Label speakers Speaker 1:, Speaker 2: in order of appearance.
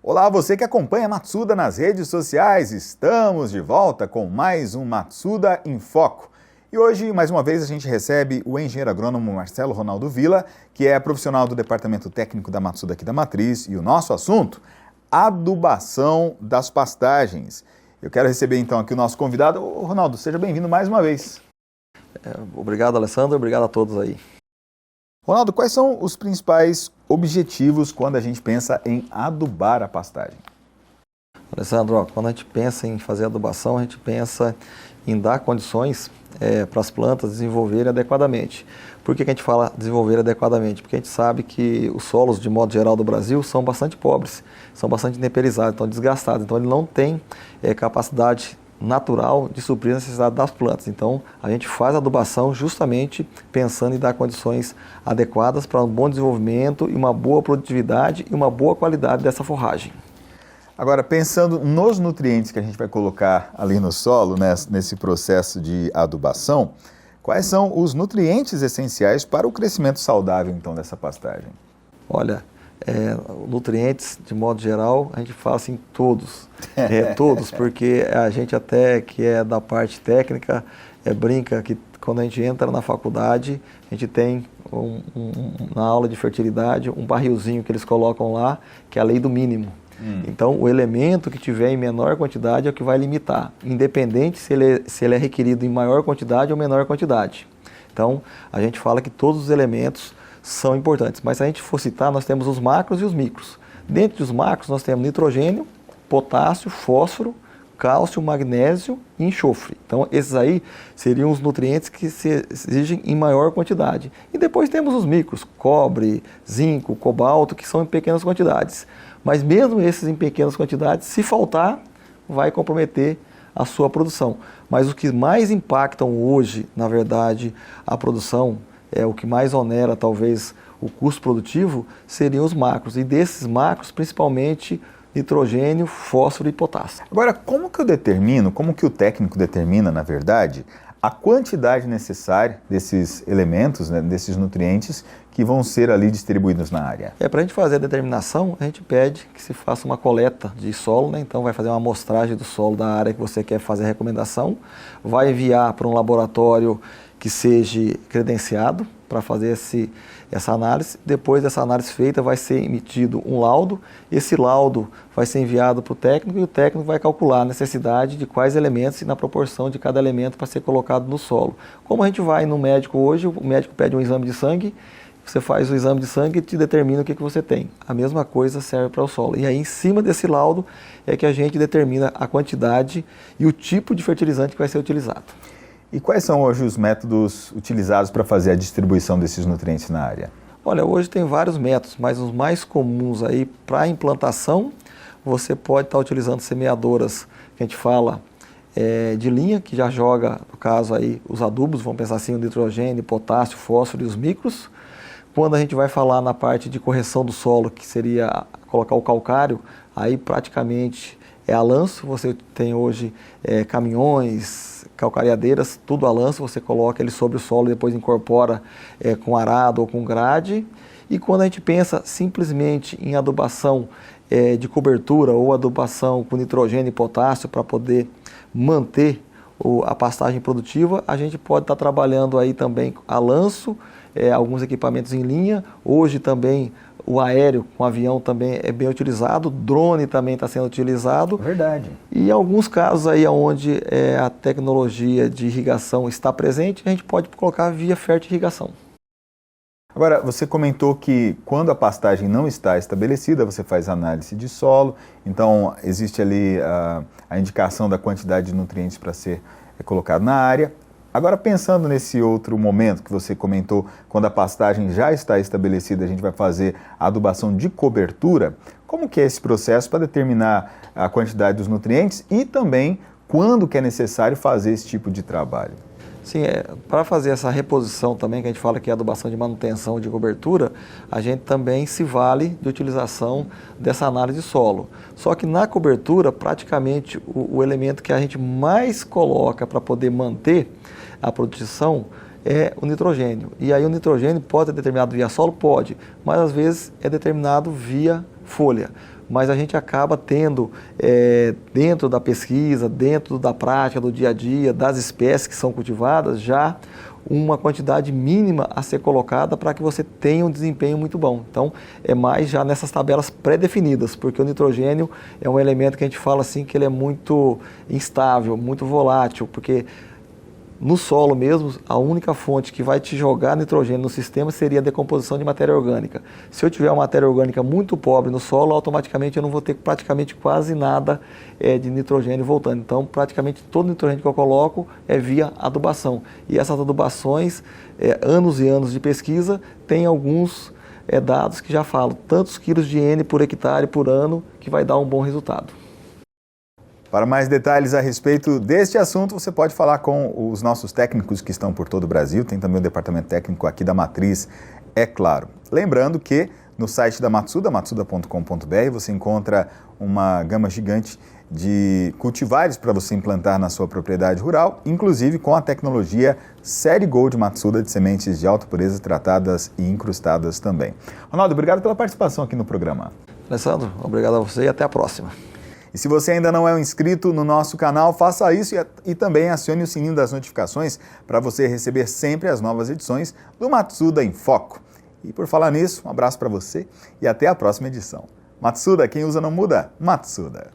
Speaker 1: Olá, você que acompanha Matsuda nas redes sociais, estamos de volta com mais um Matsuda em Foco. E hoje, mais uma vez, a gente recebe o engenheiro agrônomo Marcelo Ronaldo Villa, que é profissional do Departamento Técnico da Matsuda aqui da Matriz, e o nosso assunto, adubação das pastagens. Eu quero receber então aqui o nosso convidado. Ronaldo, seja bem-vindo mais uma vez.
Speaker 2: Obrigado, Alessandro, obrigado a todos aí.
Speaker 1: Ronaldo, quais são os principais objetivos quando a gente pensa em adubar a pastagem?
Speaker 2: Alessandro, quando a gente pensa em fazer adubação, a gente pensa em dar condições para as plantas desenvolverem adequadamente. Por que a gente fala desenvolver adequadamente? Porque a gente sabe que os solos, de modo geral, do Brasil são bastante pobres, são bastante neperizados, estão desgastados, então ele não tem capacidade natural de suprir a necessidade das plantas. Então, a gente faz a adubação justamente pensando em dar condições adequadas para um bom desenvolvimento e uma boa produtividade e uma boa qualidade dessa forragem.
Speaker 1: Agora, pensando nos nutrientes que a gente vai colocar ali no solo, né, nesse processo de adubação, quais são os nutrientes essenciais para o crescimento saudável, então, dessa pastagem?
Speaker 2: Olha, nutrientes, de modo geral, a gente fala assim todos, todos, porque a gente até que é da parte técnica, brinca que quando a gente entra na faculdade, a gente tem na aula de fertilidade um barrilzinho que eles colocam lá, que é a lei do mínimo. Então, o elemento que tiver em menor quantidade é o que vai limitar, independente se ele é requerido em maior quantidade ou menor quantidade. Então, a gente fala que todos os elementos são importantes, mas se a gente for citar, nós temos os macros e os micros. Dentro dos macros, nós temos nitrogênio, potássio, fósforo, cálcio, magnésio e enxofre. Então, esses aí seriam os nutrientes que se exigem em maior quantidade. E depois temos os micros, cobre, zinco, cobalto, que são em pequenas quantidades. Mas mesmo esses em pequenas quantidades, se faltar, vai comprometer a sua produção. Mas o que mais impactam hoje, na verdade, a produção, o que mais onera talvez o custo produtivo, seriam os macros. E desses macros, principalmente nitrogênio, fósforo e potássio.
Speaker 1: Agora, como que eu determino, como que o técnico determina, na verdade, a quantidade necessária desses elementos, né, desses nutrientes que vão ser ali distribuídos na área?
Speaker 2: Para a gente fazer a determinação, a gente pede que se faça uma coleta de solo, né? Então vai fazer uma amostragem do solo da área que você quer fazer a recomendação, vai enviar para um laboratório que seja credenciado para fazer essa análise. Depois dessa análise feita, vai ser emitido um laudo. Esse laudo vai ser enviado para o técnico e o técnico vai calcular a necessidade de quais elementos e na proporção de cada elemento para ser colocado no solo. Como a gente vai no médico hoje, o médico pede um exame de sangue, você faz o exame de sangue e te determina o que você tem. A mesma coisa serve para o solo. E aí, em cima desse laudo, é que a gente determina a quantidade e o tipo de fertilizante que vai ser utilizado.
Speaker 1: E quais são hoje os métodos utilizados para fazer a distribuição desses nutrientes na área?
Speaker 2: Olha, hoje tem vários métodos, mas os mais comuns aí para implantação, você pode estar utilizando semeadoras que a gente fala de linha, que já joga, no caso aí, os adubos, vamos pensar assim, o nitrogênio, potássio, fósforo e os micros. Quando a gente vai falar na parte de correção do solo, que seria colocar o calcário, aí praticamente é a lanço. Você tem hoje caminhões, calcareadeiras, tudo a lanço, você coloca ele sobre o solo e depois incorpora com arado ou com grade. E quando a gente pensa simplesmente em adubação de cobertura ou adubação com nitrogênio e potássio para poder manter a pastagem produtiva, a gente pode estar trabalhando aí também a lanço, alguns equipamentos em linha. Hoje também o aéreo com avião também é bem utilizado, drone também está sendo utilizado.
Speaker 1: Verdade.
Speaker 2: E em alguns casos aí onde a tecnologia de irrigação está presente, a gente pode colocar via fertirrigação.
Speaker 1: Agora, você comentou que quando a pastagem não está estabelecida, você faz análise de solo, então existe ali a indicação da quantidade de nutrientes para ser colocado na área. Agora, pensando nesse outro momento que você comentou, quando a pastagem já está estabelecida, a gente vai fazer a adubação de cobertura, como que é esse processo para determinar a quantidade dos nutrientes e também quando que é necessário fazer esse tipo de trabalho?
Speaker 2: Sim, para fazer essa reposição também, que a gente fala que é adubação de manutenção de cobertura, a gente também se vale de utilização dessa análise de solo. Só que na cobertura, praticamente o elemento que a gente mais coloca para poder manter a produção é o nitrogênio. E aí o nitrogênio pode ser determinado via solo? Pode, mas às vezes é determinado via folha. mas a gente acaba tendo, dentro da pesquisa, dentro da prática, do dia a dia, das espécies que são cultivadas, já uma quantidade mínima a ser colocada para que você tenha um desempenho muito bom. Então, é mais já nessas tabelas pré-definidas, porque o nitrogênio é um elemento que a gente fala assim que ele é muito instável, muito volátil, porque no solo mesmo, a única fonte que vai te jogar nitrogênio no sistema seria a decomposição de matéria orgânica. Se eu tiver uma matéria orgânica muito pobre no solo, automaticamente eu não vou ter praticamente quase nada de nitrogênio voltando. Então, praticamente todo o nitrogênio que eu coloco é via adubação. E essas adubações, anos e anos de pesquisa, tem alguns dados que já falam tantos quilos de N por hectare por ano que vai dar um bom resultado.
Speaker 1: Para mais detalhes a respeito deste assunto, você pode falar com os nossos técnicos que estão por todo o Brasil. Tem também o departamento técnico aqui da Matriz, é claro. Lembrando que no site da Matsuda, matsuda.com.br, você encontra uma gama gigante de cultivares para você implantar na sua propriedade rural, inclusive com a tecnologia Série Gold Matsuda de sementes de alta pureza tratadas e incrustadas também. Ronaldo, obrigado pela participação aqui no programa.
Speaker 2: Alessandro, obrigado a você e até a próxima.
Speaker 1: E se você ainda não é um inscrito no nosso canal, faça isso e também acione o sininho das notificações para você receber sempre as novas edições do Matsuda em Foco. E por falar nisso, um abraço para você e até a próxima edição. Matsuda, quem usa não muda, Matsuda.